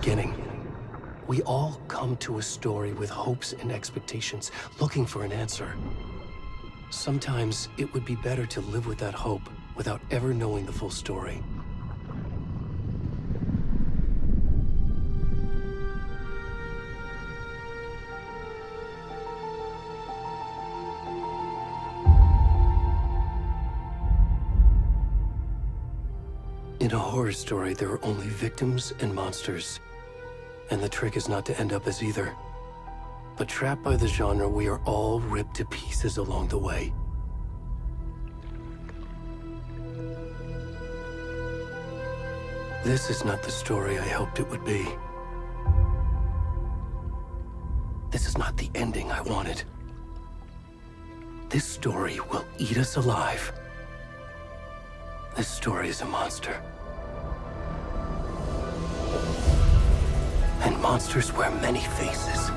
beginning. We all come to a story with hopes and expectations, looking for an answer. Sometimes it would be better to live with that hope without ever knowing the full story. In a horror story, there are only victims and monsters. And the trick is not to end up as either. But trapped by the genre, we are all ripped to pieces along the way. This is not the story I hoped it would be. This is not the ending I wanted. This story will eat us alive. This story is a monster. And monsters wear many faces.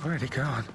Already gone.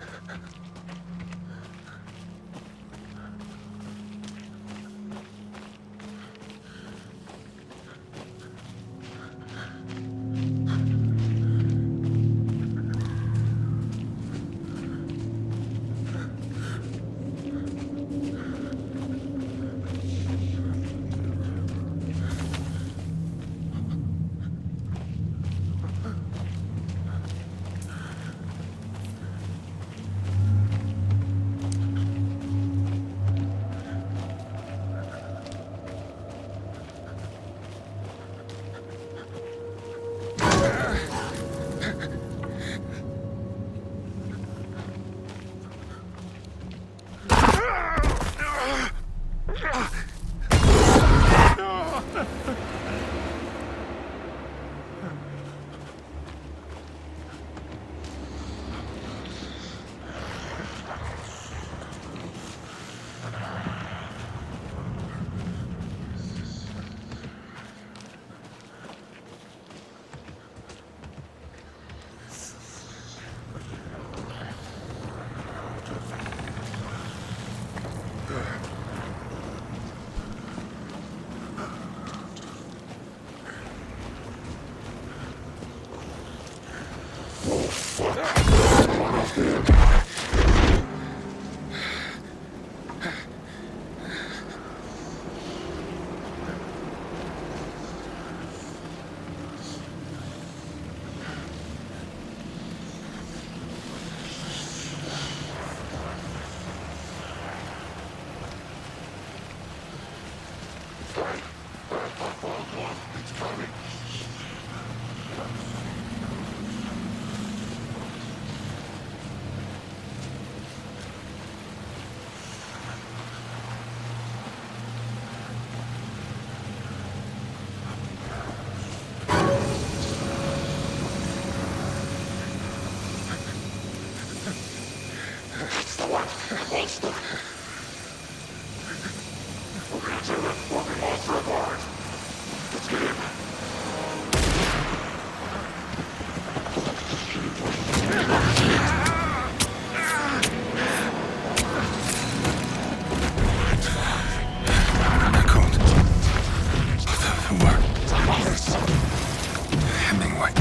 Hemingway.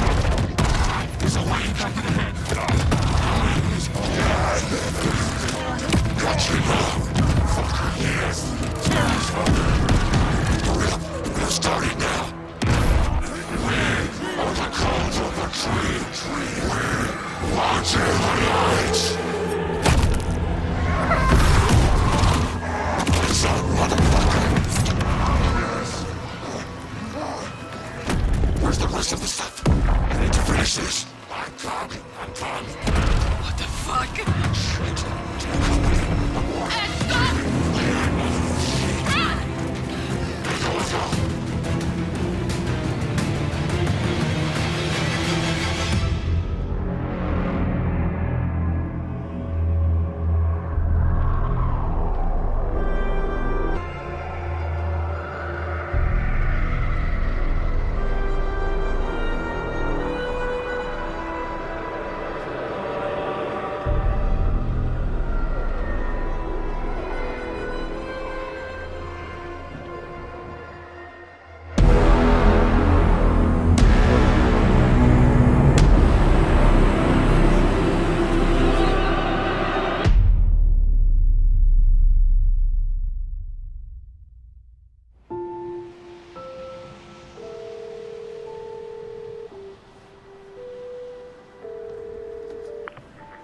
Where's the rest of the stuff? I need to finish this. I'm done. What the fuck?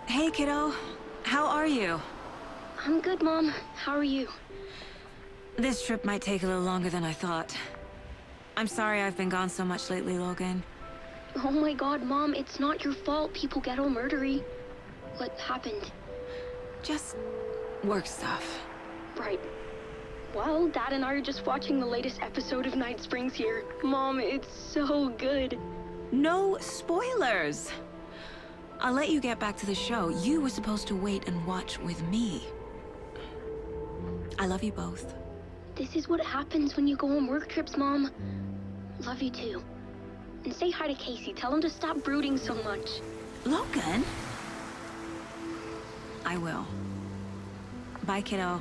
Hey, kiddo. How are you? I'm good, Mom. How are you? This trip might take a little longer than I thought. I'm sorry I've been gone so much lately, Logan. Oh my god, Mom, it's not your fault people get all murdery. What happened? Just work stuff. Right. Well, Dad and I are just watching the latest episode of Night Springs here. Mom, it's so good. No spoilers! I'll let you get back to the show. You were supposed to wait and watch with me. I love you both. This is what happens when you go on work trips, Mom. Love you too. And say hi to Casey. Tell him to stop brooding so much. Logan? I will. Bye, kiddo.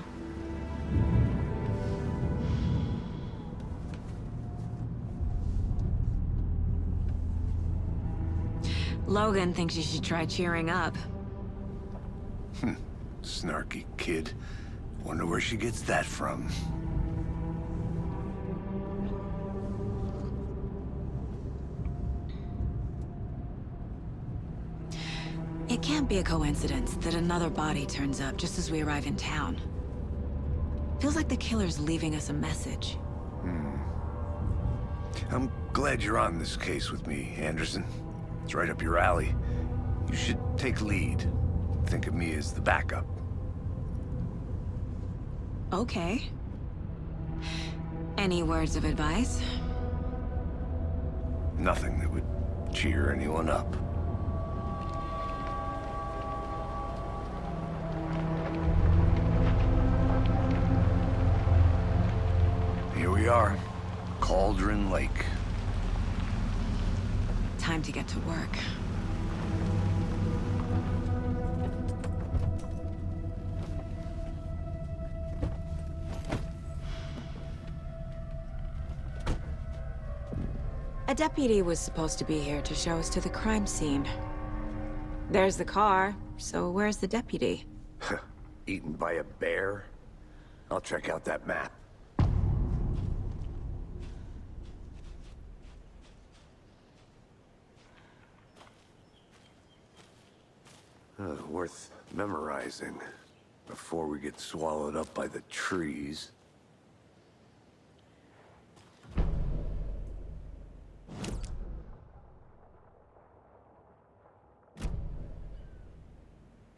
Logan thinks you should try cheering up. Snarky kid. Wonder where she gets that from. It can't be a coincidence that another body turns up just as we arrive in town. Feels like the killer's leaving us a message. I'm glad you're on this case with me, Anderson. It's right up your alley. You should take lead. Think of me as the backup. Okay. Any words of advice? Nothing that would cheer anyone up. Here we are. Cauldron Lake. Time to get to work. A deputy was supposed to be here to show us to the crime scene. There's the car, so where's the deputy? Eaten by a bear? I'll check out that map. Worth memorizing before we get swallowed up by the trees.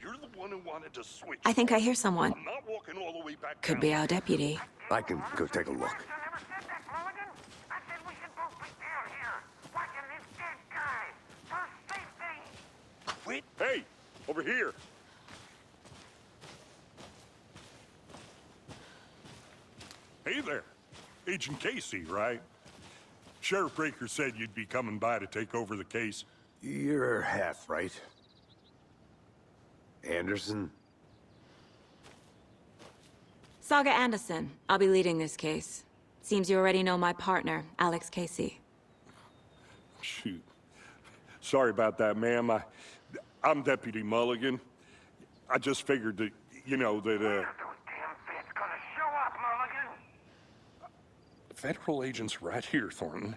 You're the one who wanted to switch. I think I hear someone. I'm not walking all the way back Could down. be our deputy. I can go take a look. I never said that, Mulligan. I said we should both be down here, watching this dead guy. For safety. Quit. Hey, over here. Hey there. Agent Casey, right? Sheriff Breaker said you'd be coming by to take over the case. You're half right. Anderson? Saga Anderson. I'll be leading this case. Seems you already know my partner, Alex Casey. Shoot. Sorry about that, ma'am. I'm Deputy Mulligan. I just figured that, that, Those damn feds gonna show up, Mulligan. Federal agent's right here, Thornton.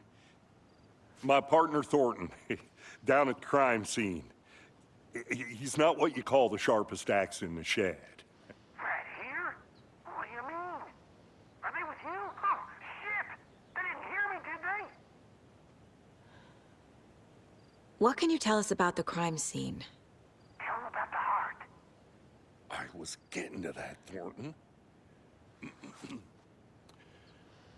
My partner, Thornton, down at the crime scene. He's not what you call the sharpest axe in the shed. Right here? What do you mean? Are they with you? Oh, shit! They didn't hear me, did they? What can you tell us about the crime scene? Tell them about the heart. I was getting to that, Thornton.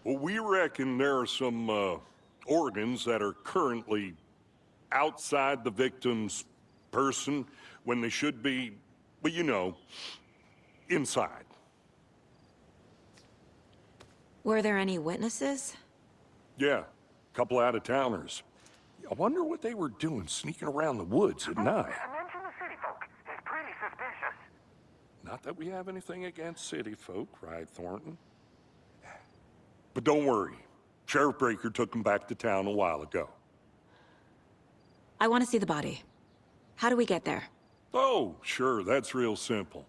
Well, we reckon there are some, organs that are currently outside the victim's person when they should be, well, inside. Were there any witnesses? Yeah, a couple out-of-towners. I wonder what they were doing sneaking around the woods at night. Mention the city folk. It's pretty suspicious. Not that we have anything against city folk, right, Thornton? But don't worry. Sheriff Breaker took him back to town a while ago. I want to see the body. How do we get there? Oh, sure, that's real simple.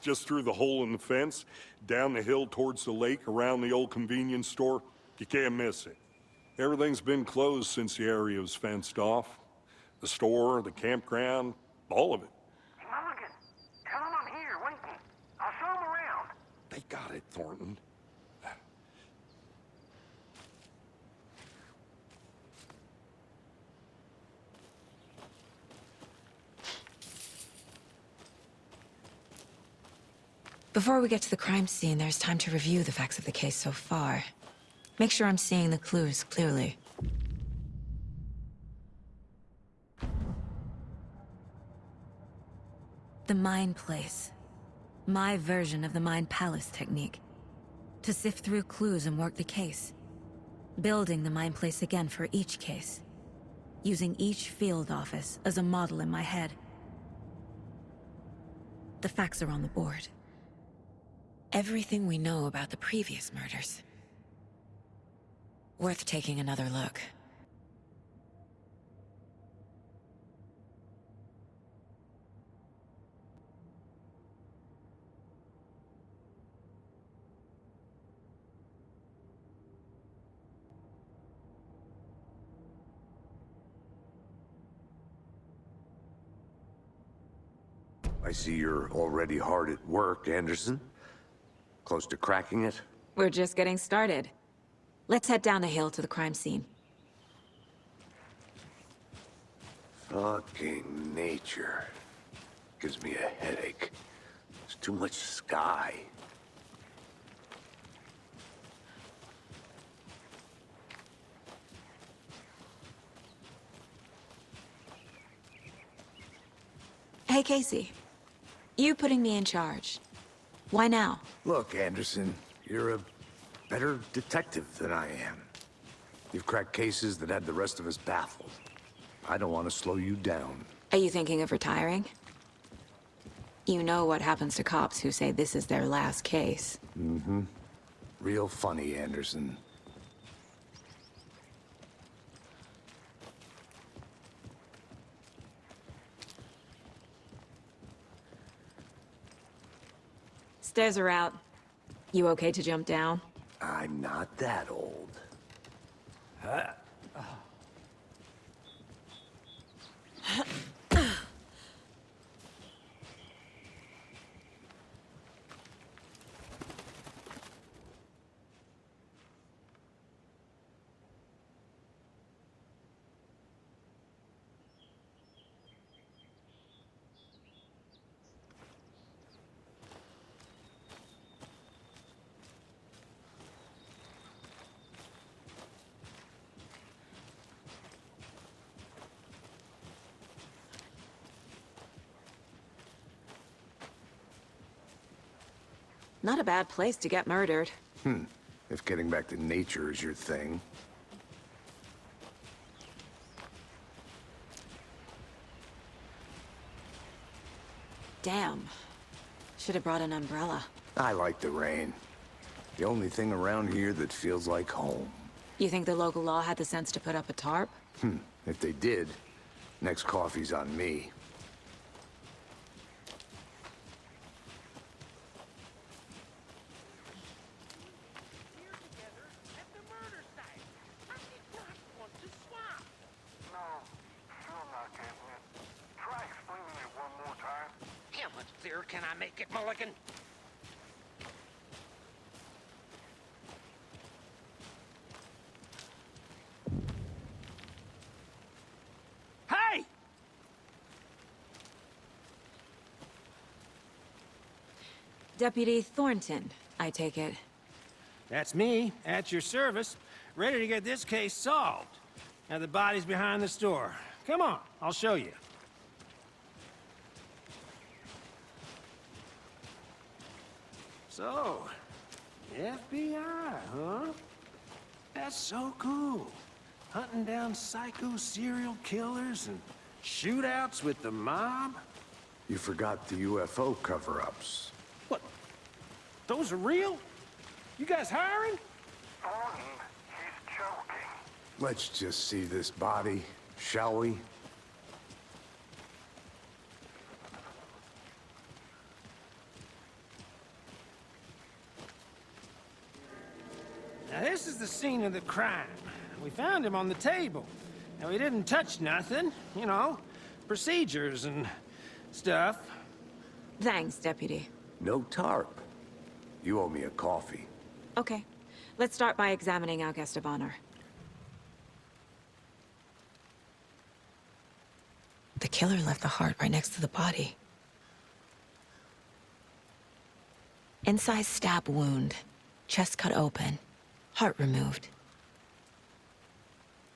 Just through the hole in the fence, down the hill towards the lake, around the old convenience store. You can't miss it. Everything's been closed since the area was fenced off. The store, the campground, all of it. Hey, Mulligan, tell them I'm here, waiting. I'll show them around. They got it, Thornton. Before we get to the crime scene, there's time to review the facts of the case so far. Make sure I'm seeing the clues clearly. The Mind Place. My version of the Mind Palace technique. To sift through clues and work the case. Building the Mind Place again for each case. Using each field office as a model in my head. The facts are on the board. Everything we know about the previous murders. Worth taking another look. I see you're already hard at work, Anderson. Close to cracking it? We're just getting started. Let's head down the hill to the crime scene. Fucking nature. Gives me a headache. There's too much sky. Hey, Casey. You putting me in charge. Why now? Look, Anderson, you're a better detective than I am. You've cracked cases that had the rest of us baffled. I don't want to slow you down. Are you thinking of retiring? You know what happens to cops who say this is their last case. Mm-hmm. Real funny, Anderson. Stairs are out. You okay to jump down? I'm not that old. Not a bad place to get murdered. if getting back to nature is your thing. Damn. Should have brought an umbrella. I like the rain. The only thing around here that feels like home. You think the local law had the sense to put up a tarp? If they did, next coffee's on me. Here together at the murder site. I did not want to swap. No, still not getting it. Try explaining it one more time. How much clearer can I make it, Mulligan? Hey! Deputy Thornton, I take it. That's me, at your service, ready to get this case solved. Now the body's behind the store. Come on, I'll show you. So, FBI, huh? That's so cool. Hunting down psycho serial killers and shootouts with the mob? You forgot the UFO cover-ups. What? Those are real? You guys hiring? Thornton, he's joking. Let's just see this body, shall we? Now this is the scene of the crime. We found him on the table. Now he didn't touch nothing, you know, procedures and stuff. Thanks, Deputy. No tarp. You owe me a coffee. Okay. Let's start by examining our guest of honor. The killer left the heart right next to the body. Incised stab wound. Chest cut open. Heart removed.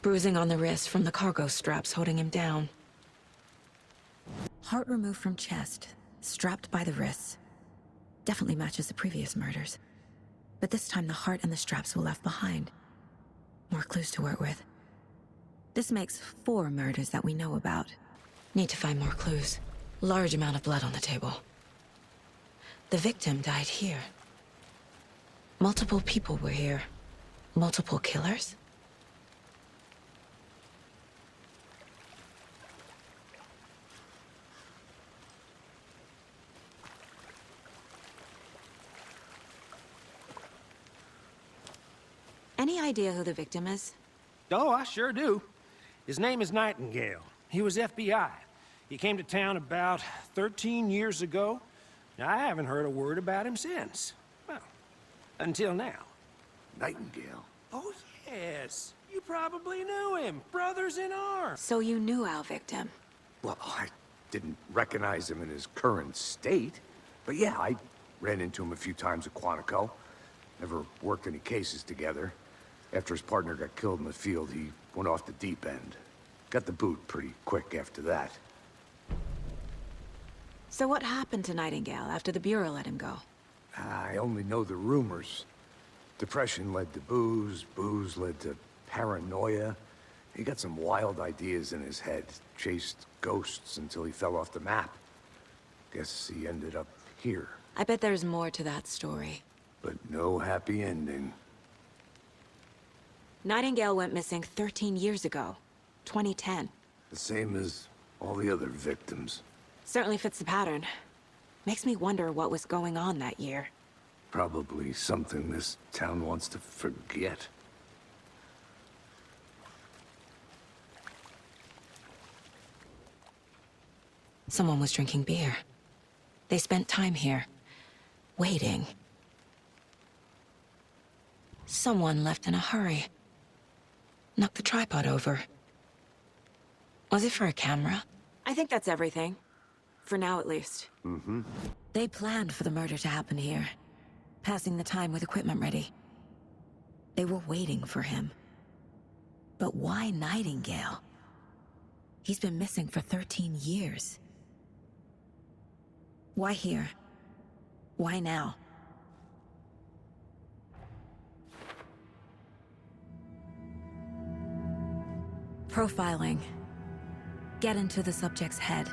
Bruising on the wrist from the cargo straps holding him down. Heart removed from chest. Strapped by the wrists. Definitely matches the previous murders. But this time the heart and the straps were left behind. More clues to work with. This makes 4 murders that we know about. Need to find more clues. Large amount of blood on the table. The victim died here. Multiple people were here. Multiple killers? Any idea who the victim is? Oh, I sure do. His name is Nightingale. He was FBI. He came to town about 13 years ago. Now, I haven't heard a word about him since. Well, until now. Nightingale? Oh, yes. You probably knew him. Brothers in arms. So you knew our victim? Well, I didn't recognize him in his current state. But yeah, I ran into him a few times at Quantico. Never worked any cases together. After his partner got killed in the field, he went off the deep end. Got the boot pretty quick after that. So what happened to Nightingale after the Bureau let him go? I only know the rumors. Depression led to booze, booze led to paranoia. He got some wild ideas in his head, chased ghosts until he fell off the map. Guess he ended up here, I bet there's more to that story. but no happy ending. Nightingale went missing 13 years ago. 2010. The same as all the other victims. Certainly fits the pattern. Makes me wonder what was going on that year. Probably something this town wants to forget. Someone was drinking beer. They spent time here. Waiting. Someone left in a hurry. Knocked the tripod over. Was it for a camera? I think that's everything. For now, at least. Mm-hmm. They planned for the murder to happen here. Passing the time with equipment ready. They were waiting for him. But why Nightingale? He's been missing for 13 years. Why here? Why now? Profiling. Get into the subject's head.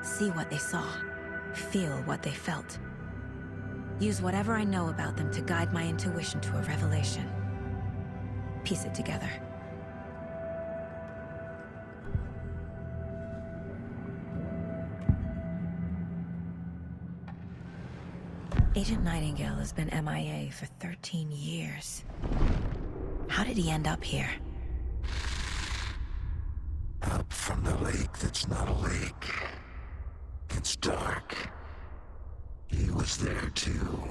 See what they saw. Feel what they felt. Use whatever I know about them to guide my intuition to a revelation. Piece it together. Agent Nightingale has been MIA for 13 years. How did he end up here? Up from the lake that's not a lake. It's dark. He was there too.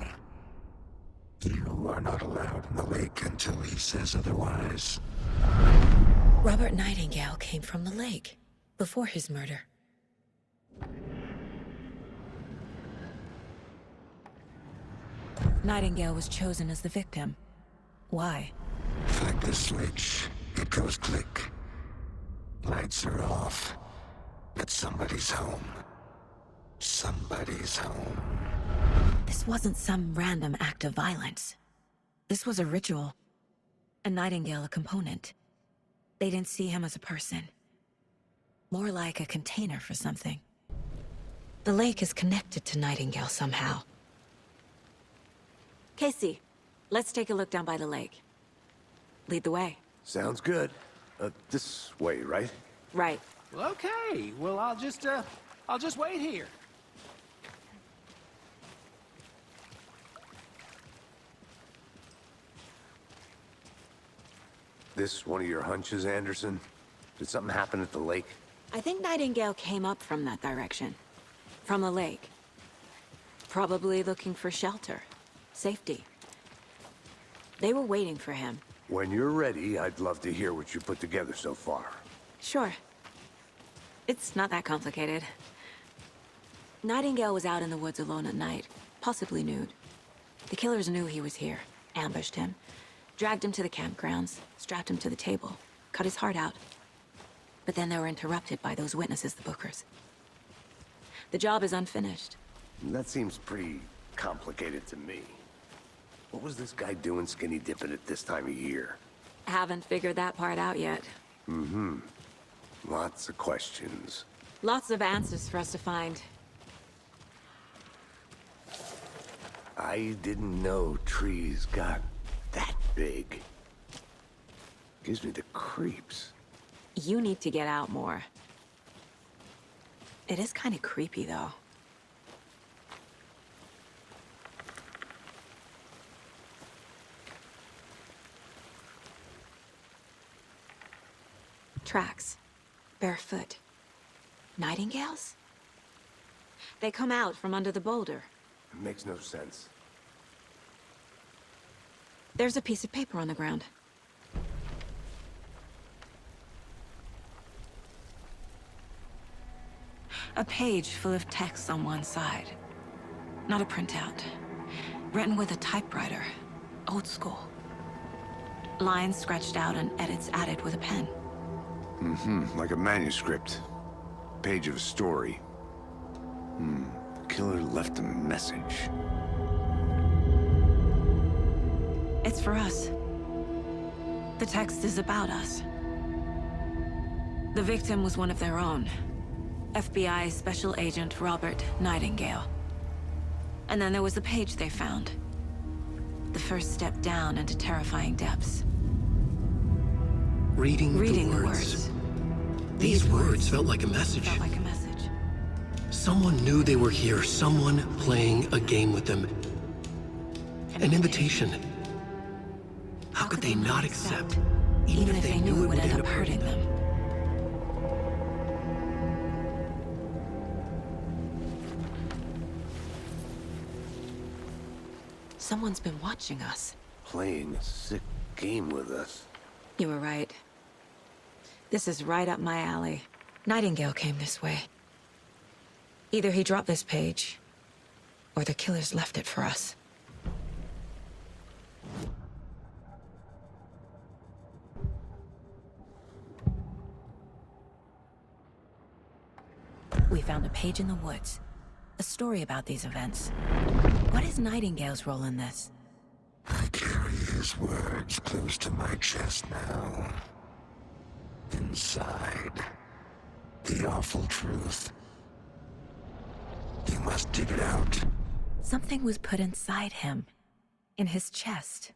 You are not allowed in the lake until he says otherwise. Robert Nightingale came from the lake, before his murder. Nightingale was chosen as the victim. Why? Flick the switch, it goes click. Lights are off. But somebody's home. Somebody's home. This wasn't some random act of violence. This was a ritual. And Nightingale a component. They didn't see him as a person. More like a container for something. The lake is connected to Nightingale somehow. Casey, let's take a look down by the lake. Lead the way. Sounds good. This way, right? Right. Well, okay. Well, I'll just wait here. This one of your hunches, Anderson? Did something happen at the lake? I think Nightingale came up from that direction. From the lake. Probably looking for shelter. Safety. They were waiting for him. When you're ready, I'd love to hear what you put together so far. Sure. It's not that complicated. Nightingale was out in the woods alone at night, possibly nude. The killers knew he was here, ambushed him, dragged him to the campgrounds, strapped him to the table, cut his heart out. But then they were interrupted by those witnesses, the Bookers. The job is unfinished. That seems pretty complicated to me. What was this guy doing skinny dipping at this time of year? Haven't figured that part out yet. Lots of questions. Lots of answers for us to find. I didn't know trees got that big. Gives me the creeps. You need to get out more. It is kind of creepy, though. Tracks. Barefoot. Nightingales? They come out from under the boulder. It makes no sense. There's a piece of paper on the ground. A page full of text on one side. Not a printout. Written with a typewriter. Old school. Lines scratched out and edits added with a pen. Like a manuscript. Page of a story. The killer left a message. It's for us. The text is about us. The victim was one of their own. FBI Special Agent Robert Nightingale. And then there was the page they found. The first step down into terrifying depths. Reading the the words. These words felt like a message. Felt like a message. Someone knew they were here, someone playing a game with them. An invitation. How could they not accept, even if they knew it would end up hurting them? Someone's been watching us. Playing a sick game with us. You were right. This is right up my alley. Nightingale came this way. Either he dropped this page, or the killers left it for us. We found a page in the woods. A story about these events. What is Nightingale's role in this? I carry his words close to my chest now. Inside. The awful truth. You must dig it out. Something was put inside him. In his chest.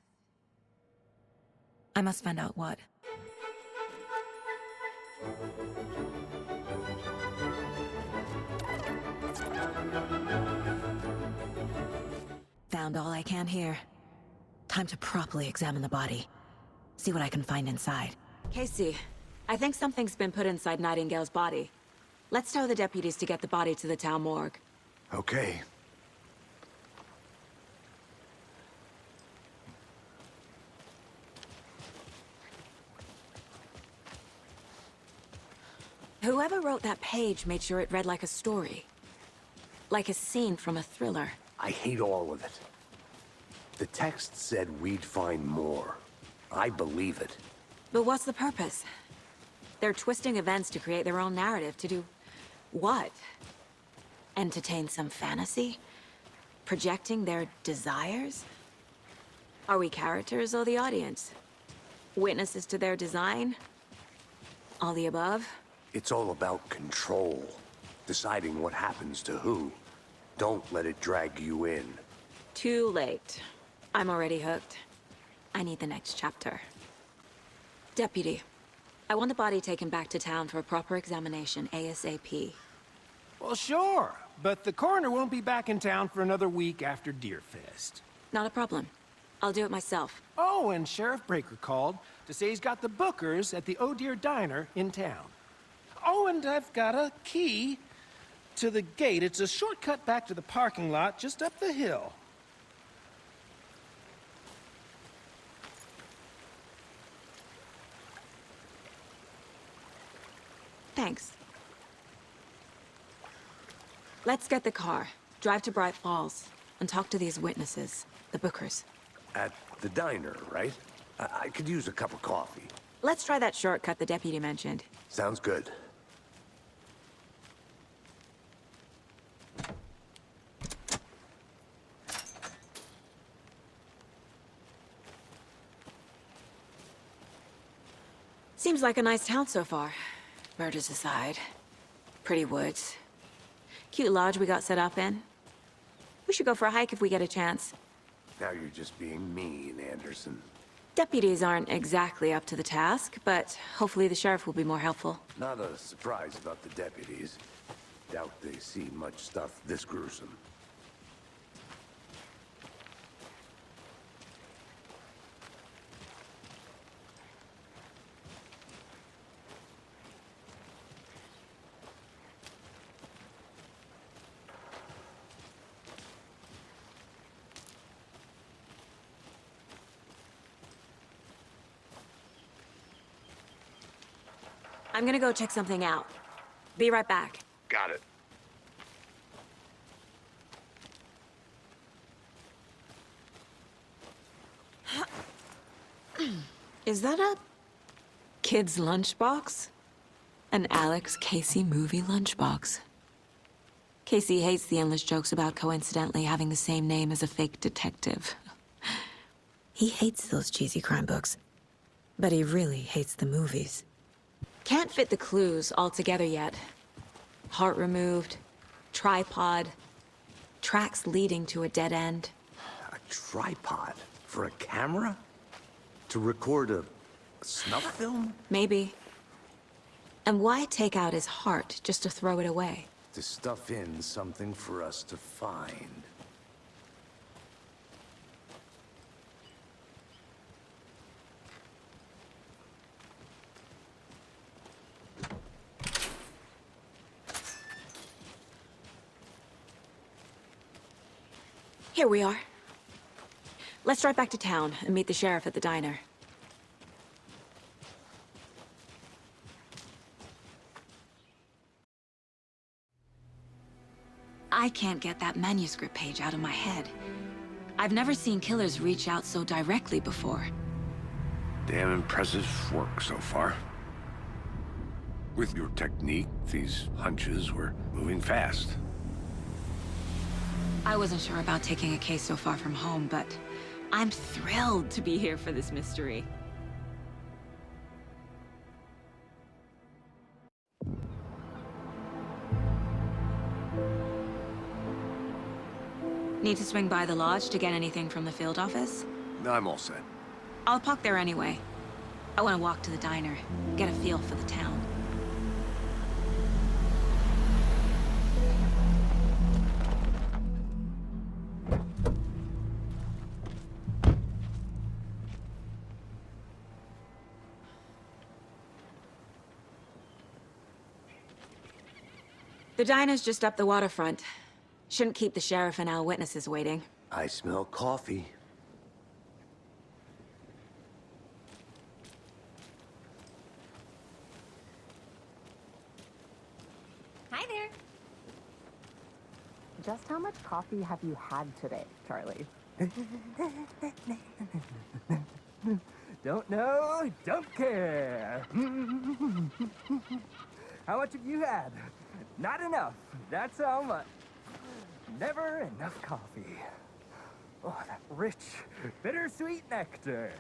I must find out what. Found all I can here. Time to properly examine the body. See what I can find inside. Casey, I think something's been put inside Nightingale's body. Let's tell the deputies to get the body to the town morgue. Okay. Whoever wrote that page made sure it read like a story. Like a scene from a thriller. I hate all of it. The text said we'd find more. I believe it. But what's the purpose? They're twisting events to create their own narrative. To do what? Entertain some fantasy? Projecting their desires? Are we characters or the audience? Witnesses to their design? All the above? It's all about control. Deciding what happens to who. Don't let it drag you in. Too late. I'm already hooked. I need the next chapter. Deputy, I want the body taken back to town for a proper examination ASAP. Well, sure, but the coroner won't be back in town for another week after Deerfest. Not a problem. I'll do it myself. Oh, and Sheriff Breaker called to say he's got the Bookers at the Oh Deer Diner in town. Oh, and I've got a key to the gate. It's a shortcut back to the parking lot just up the hill. Thanks. Let's get the car, drive to Bright Falls, and talk to these witnesses, the Bookers. At the diner, right? I could use a cup of coffee. Let's try that shortcut the deputy mentioned. Sounds good. Seems like a nice town so far. Murders aside. Pretty woods. Cute lodge we got set up in. We should go for a hike if we get a chance. Now you're just being mean, Anderson. Deputies aren't exactly up to the task, but hopefully the sheriff will be more helpful. Not a surprise about the deputies. Doubt they see much stuff this gruesome. I'm gonna go check something out. Be right back. Got it. Is that a kid's lunchbox? An Alex Casey movie lunchbox. Casey hates the endless jokes about coincidentally having the same name as a fake detective. He hates those cheesy crime books, but he really hates the movies. Can't fit the clues all together yet. Heart removed, tripod, tracks leading to a dead end. A tripod? For a camera? To record a snuff film? Maybe. And why take out his heart just to throw it away? To stuff in something for us to find. Here we are. Let's drive back to town and meet the sheriff at the diner. I can't get that manuscript page out of my head. I've never seen killers reach out so directly before. Damn impressive work so far. With your technique, these hunches were moving fast. I wasn't sure about taking a case so far from home, but I'm thrilled to be here for this mystery. Need to swing by the lodge to get anything from the field office? I'm all set. I'll park there anyway. I want to walk to the diner, get a feel for the town. The diner's just up the waterfront. Shouldn't keep the sheriff and our witnesses waiting. I smell coffee. Hi there. Just how much coffee have you had today, Charlie? Don't know, don't care. How much have you had? Not enough. That's how much. Never enough coffee. Oh, that rich, bittersweet nectar.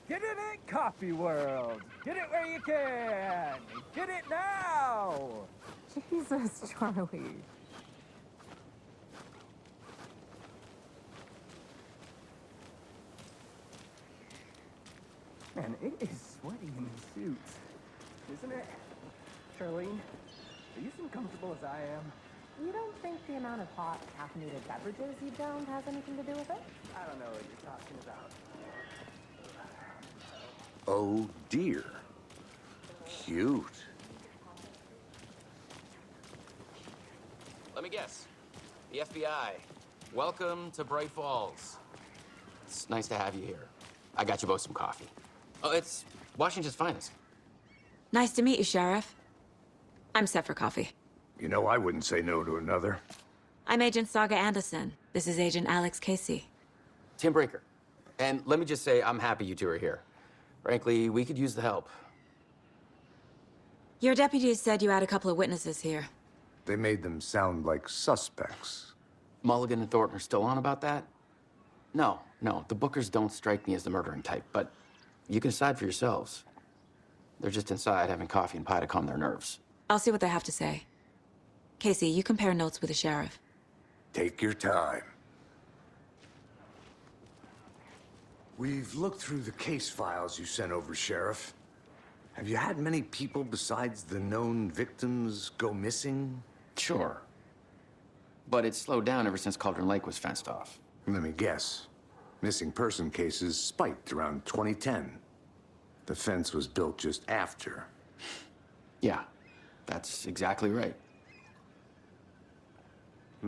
Get it at Coffee World. Get it where you can. Get it now. Jesus, Charlie. Man, it is sweaty in these suits, isn't it? Charlene, are you as comfortable as I am? You don't think the amount of hot, caffeinated beverages you downed has anything to do with it? I don't know what you're talking about. Oh dear. Cute. Let me guess. The FBI. Welcome to Bright Falls. It's nice to have you here. I got you both some coffee. Oh, it's Washington's finest. Nice to meet you, Sheriff. I'm set for coffee. You know, I wouldn't say no to another. I'm Agent Saga Anderson. This is Agent Alex Casey. Tim Brinker. And let me just say, I'm happy you two are here. Frankly, we could use the help. Your deputies said you had a couple of witnesses here. They made them sound like suspects. Mulligan and Thornton are still on about that? No, the Bookers don't strike me as the murdering type, but you can decide for yourselves. They're just inside having coffee and pie to calm their nerves. I'll see what they have to say. Casey, you compare notes with the sheriff. Take your time. We've looked through the case files you sent over, Sheriff. Have you had many people besides the known victims go missing? Sure. But it's slowed down ever since Cauldron Lake was fenced off. Let me guess. Missing person cases spiked around 2010. The fence was built just after. Yeah, that's exactly right. I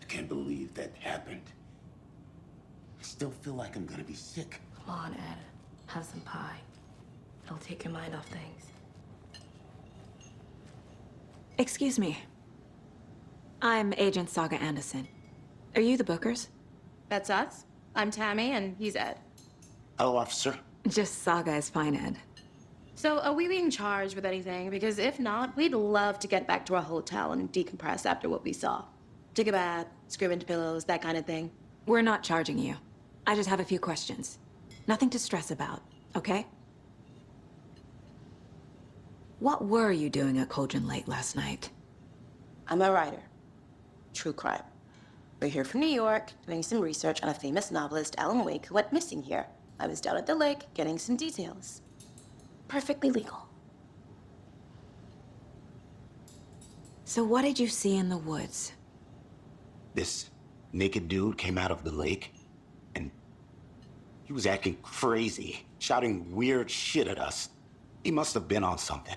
can't believe that happened. I still feel like I'm gonna be sick. Come on, Ed. Have some pie. It'll take your mind off things. Excuse me. I'm Agent Saga Anderson. Are you the Bookers? That's us. I'm Tammy, and he's Ed. Hello, officer. Just Saga is fine, Ed. So, are we being charged with anything? Because if not, we'd love to get back to our hotel and decompress after what we saw. Take a bath, scream into pillows, that kind of thing. We're not charging you. I just have a few questions. Nothing to stress about, okay? What were you doing at Cauldron Lake last night? I'm a writer. True crime. We're here from New York, doing some research on a famous novelist, Alan Wake, who went missing here. I was down at the lake, getting some details. Perfectly legal. So what did you see in the woods? This naked dude came out of the lake, and he was acting crazy, shouting weird shit at us. He must have been on something.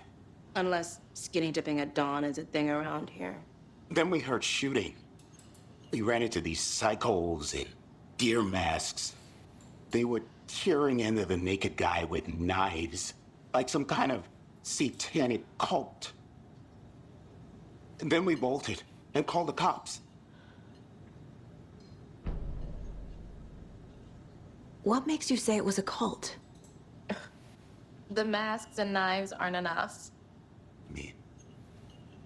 Unless skinny dipping at dawn is a thing around here. Then we heard shooting. We ran into these psychos in deer masks. They were tearing into the naked guy with knives, like some kind of satanic cult. And then we bolted and called the cops. What makes you say it was a cult? The masks and knives aren't enough. I mean,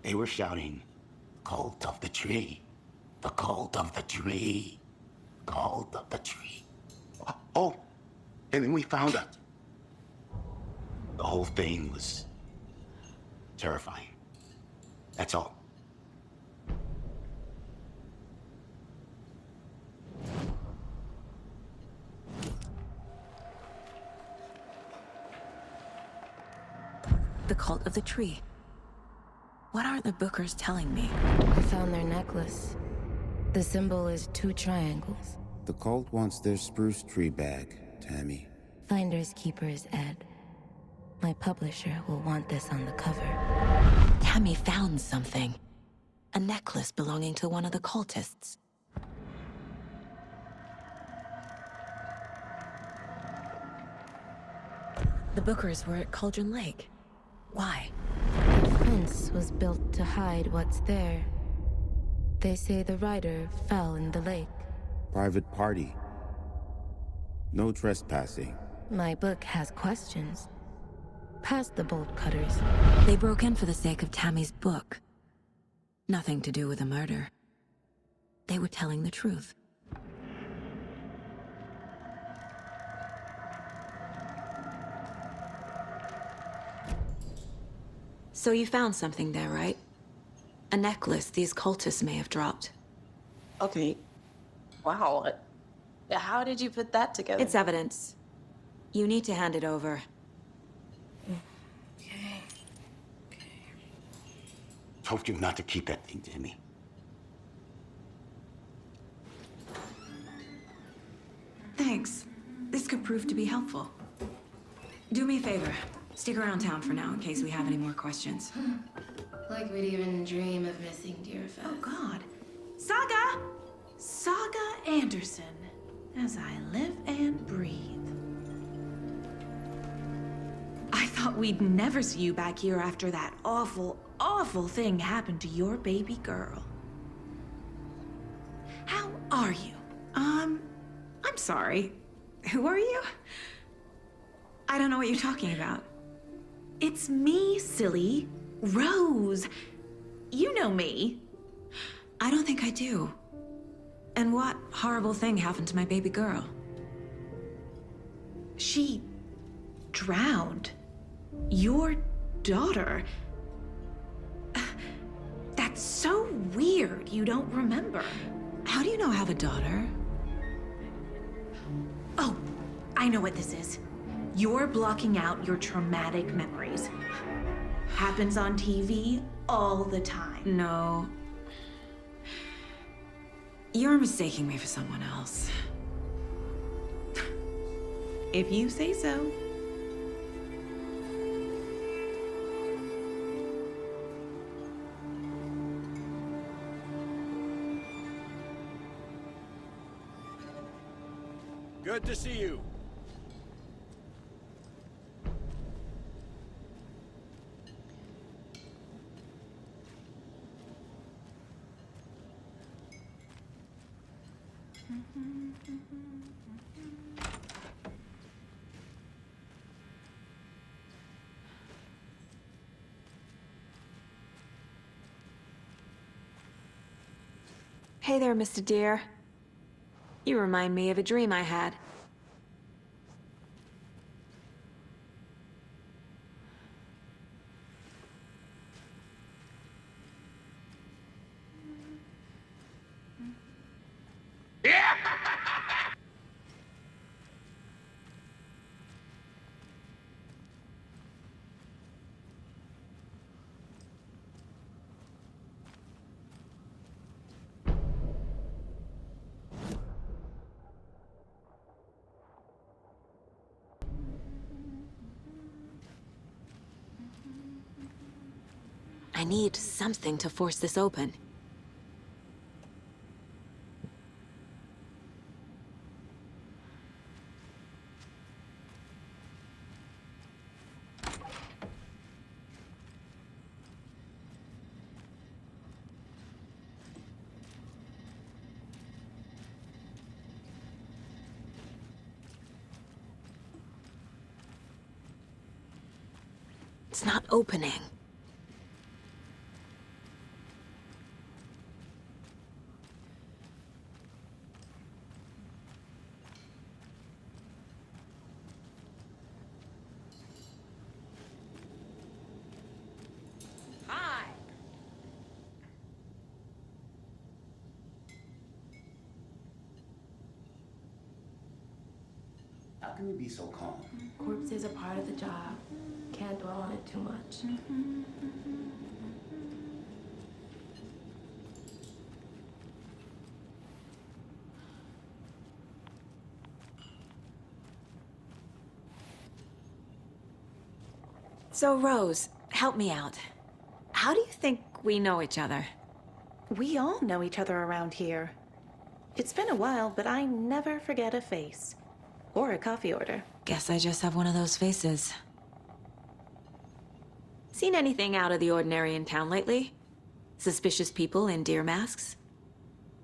they were shouting, "Cult of the tree, the cult of the tree, cult of the tree." Oh, and then we found out. The whole thing was terrifying. That's all. The cult of the tree. What are the Bookers telling me? I found their necklace. The symbol is 2 triangles. The cult wants their spruce tree back, Tammy. Finders keepers, Ed. My publisher will want this on the cover. Tammy found something. A necklace belonging to one of the cultists. The Bookers were at Cauldron Lake. Why? The fence was built to hide what's there. They say the rider fell in the lake. Private party. No trespassing. My book has questions. Past the bolt cutters. They broke in for the sake of Tammy's book. Nothing to do with a murder. They were telling the truth. So you found something there, right? A necklace these cultists may have dropped. Okay. Wow. How did you put that together? It's evidence. You need to hand it over. Told you not to keep that thing, Tammy. Thanks. This could prove to be helpful. Do me a favor. Stick around town for now in case we have any more questions. Like we'd even dream of missing Deerfest. Oh, God. Saga! Saga Anderson. As I live and breathe. I thought we'd never see you back here after that awful, awful thing happened to your baby girl. How are you? I'm sorry. Who are you? I don't know what you're talking about. It's me, silly. Rose. You know me. I don't think I do. And what horrible thing happened to my baby girl? She drowned. Your daughter. That's so weird you don't remember. How do you know I have a daughter? Oh, I know what this is. You're blocking out your traumatic memories. Happens on TV all the time. No. You're mistaking me for someone else. If you say so. Good to see you. Hey there, Mr. Deer. You remind me of a dream I had. I need something to force this open. It's not opening. can you be so calm? Corpses are part of the job. Can't dwell on it too much. So, Rose, help me out. How do you think we know each other? We all know each other around here. It's been a while, but I never forget a face. Or a coffee order. Guess I just have one of those faces. Seen anything out of the ordinary in town lately? Suspicious people in deer masks?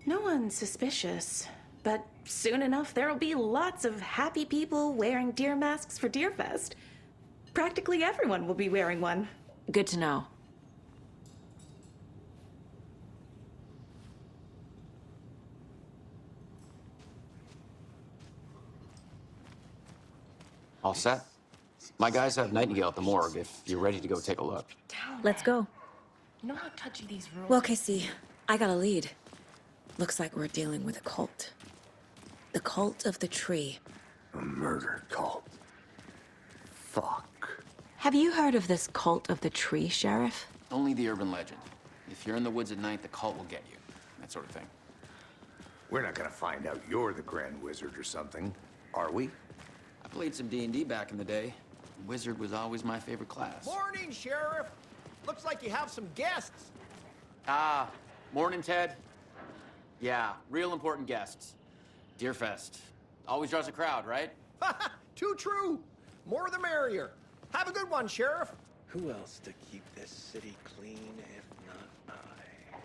No one's suspicious. But soon enough, there'll be lots of happy people wearing deer masks for Deerfest. Practically everyone will be wearing one. Good to know. All set? My guys have Nightingale at the morgue if you're ready to go take a look. Let's go. You know how touchy these rules Well, Casey, I got a lead. Looks like we're dealing with a cult. The cult of the tree. A murder cult. Fuck. Have you heard of this cult of the tree, Sheriff? Only the urban legend. If you're in the woods at night, the cult will get you. That sort of thing. We're not gonna find out you're the Grand Wizard or something, are we? I played some D&D back in the day. Wizard was always my favorite class. Morning, Sheriff. Looks like you have some guests. Ah, morning, Ted. Yeah, real important guests. Deerfest. Always draws a crowd, right? Too true. More the merrier. Have a good one, Sheriff. Who else to keep this city clean if not I?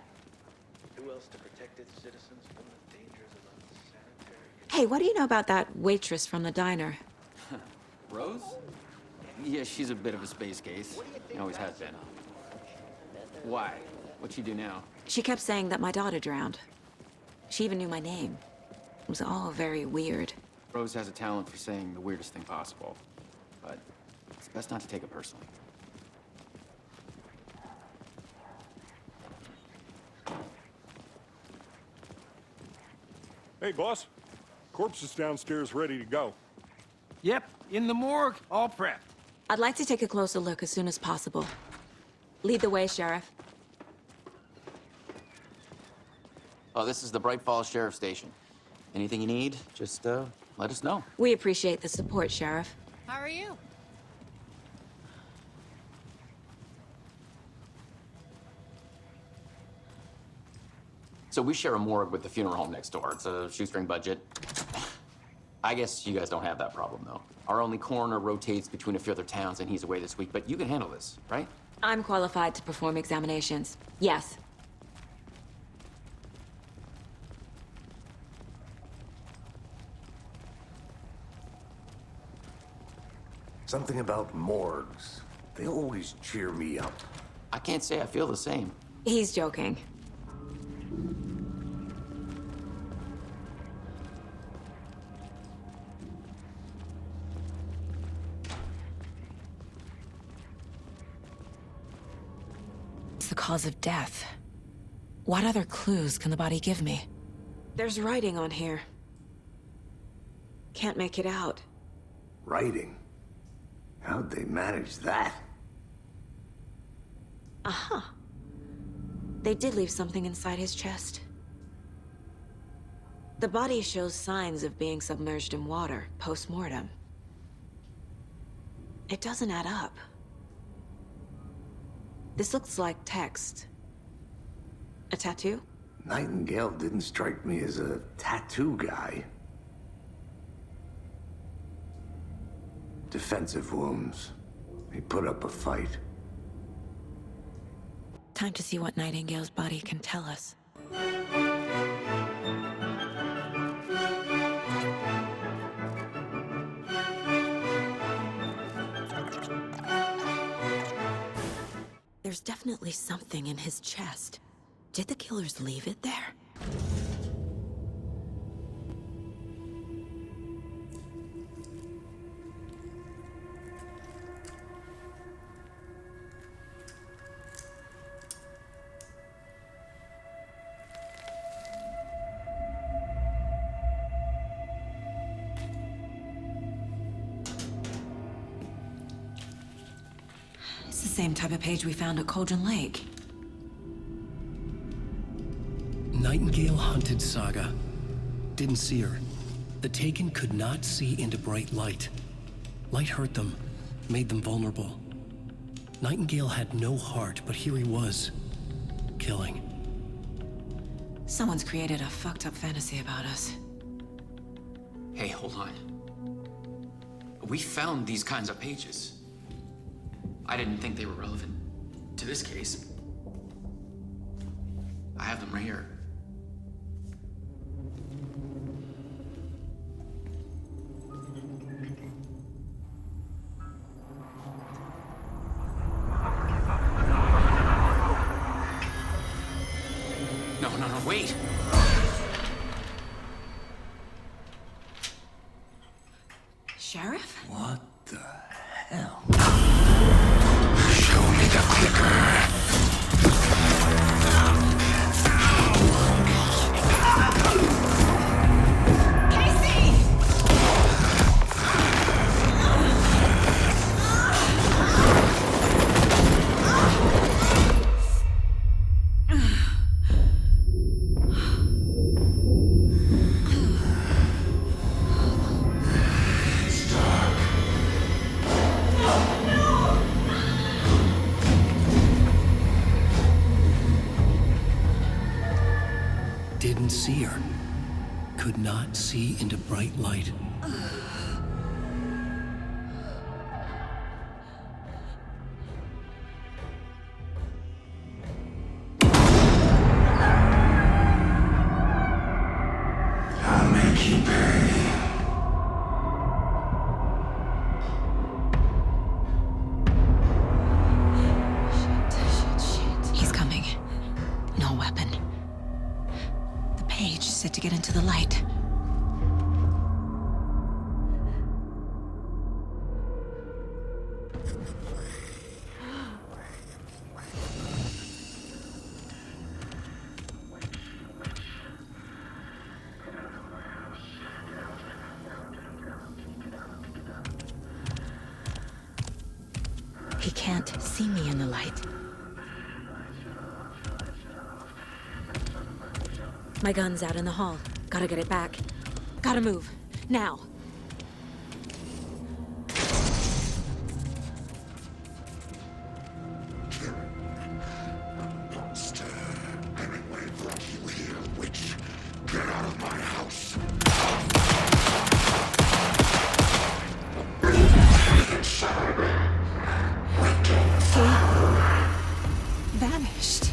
Who else to protect its citizens from the dangers of unsanitary... Hey, what do you know about that waitress from the diner? Rose? Yeah, she's a bit of a space case. Always has been. Why? What'd she do now? She kept saying that my daughter drowned. She even knew my name. It was all very weird. Rose has a talent for saying the weirdest thing possible. But it's best not to take it personally. Hey, boss. Corpse is downstairs ready to go. Yep, in the morgue, all prepped. I'd like to take a closer look as soon as possible. Lead the way, Sheriff. Oh, this is the Bright Falls Sheriff Station. Anything you need, just let us know. We appreciate the support, Sheriff. How are you? So we share a morgue with the funeral home next door. It's a shoestring budget. I guess you guys don't have that problem, though. Our only coroner rotates between a few other towns, and he's away this week, but you can handle this, right? I'm qualified to perform examinations. Yes. Something about morgues. They always cheer me up. I can't say I feel the same. He's joking. It's the cause of death. What other clues can the body give me? There's writing on here. Can't make it out. Writing? How'd they manage that? Uh-huh. They did leave something inside his chest. The body shows signs of being submerged in water, post-mortem. It doesn't add up. This looks like text. A tattoo? Nightingale didn't strike me as a tattoo guy. Defensive wounds. He put up a fight. Time to see what Nightingale's body can tell us. There's definitely something in his chest. Did the killers leave it there? same type of page we found at Cauldron Lake. Nightingale hunted Saga. Didn't see her. The Taken could not see into bright light. Light hurt them, made them vulnerable. Nightingale had no heart, but here he was, killing. Someone's created a fucked up fantasy about us. Hey, hold on. We found these kinds of pages. I didn't think they were relevant to this case. I have them right here. No, wait! Sheriff? What the hell? Show me the clicker. Didn't see her. Could not see into bright light. I'll make you pay. He's coming. No weapon. The page said to get into the light. He can't see me in the light. My gun's out in the hall. Gotta get it back. Gotta move. Now. Monster. Hemingway brought you here, witch. Get out of my house. He vanished.